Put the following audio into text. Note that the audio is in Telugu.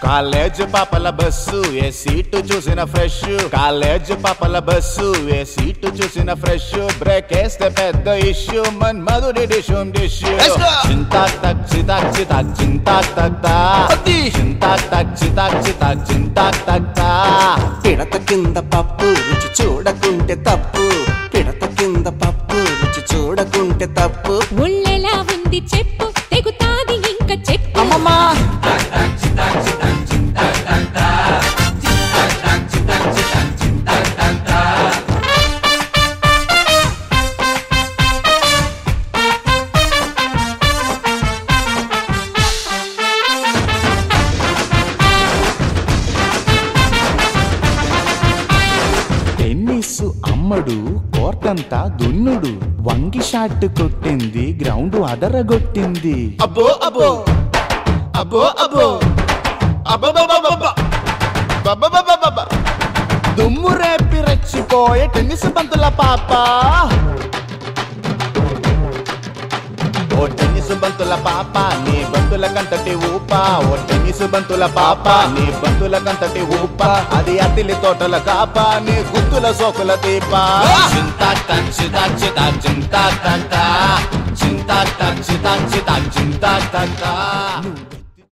కాలేజ్ పాపల బస్సు ఏ సీటు చూసిన ఫ్రెష్ కాలేజ్ పాపల బస్సు ఏ సీటు చూసిన ఫ్రెష్ బ్రేక్ వేస్తే పెద్ద ఇష్యూ మన్ మధుడి డిషుమ్ డిష్యూ చింతాక్ తక్ చితాక్ చితాక్ చింతాక్ తక్ తా చింతాక్ తక్ చితాక్ చితాక్ చింతాక్ తక్ తా పిడత కింద పప్పు రుచి చూడకుంటే తప్పు పిడత కింద పప్పు రుచి చూడకుంటే తప్పు ఒళ్ళెలా ఉంది చెప్పు తెగుతాది ఇంక చెప్పు అమ్మమ్మా టెన్నిస్ అమ్మడు కోర్టంతా దున్నుడు వంగి షాట్ కొట్టింది గ్రౌండ్ అదరగొట్టింది అబ్బో అబ్బో అబ్బో అబ్బో అబ్బో దుమ్ము రేపి రెచ్చిపోయే టెన్నిస్ బంతుల పాప ఓ టెన్నిస్ బంతుల పాప నీ బంతుల కంతటి ఊప ఓ టెన్నిస్ బంతుల పాప నీ బంతుల కంతటి ఊప అది అతిలి తోటల కాప నీ గుత్తుల సోకుల దీప చింతాక్ తక్ చితాక్ చితాక్ చింతాక్ తక్ తా చింతాక్ తక్ చితాక్ చితాక్ చింతాక్ తక్ తా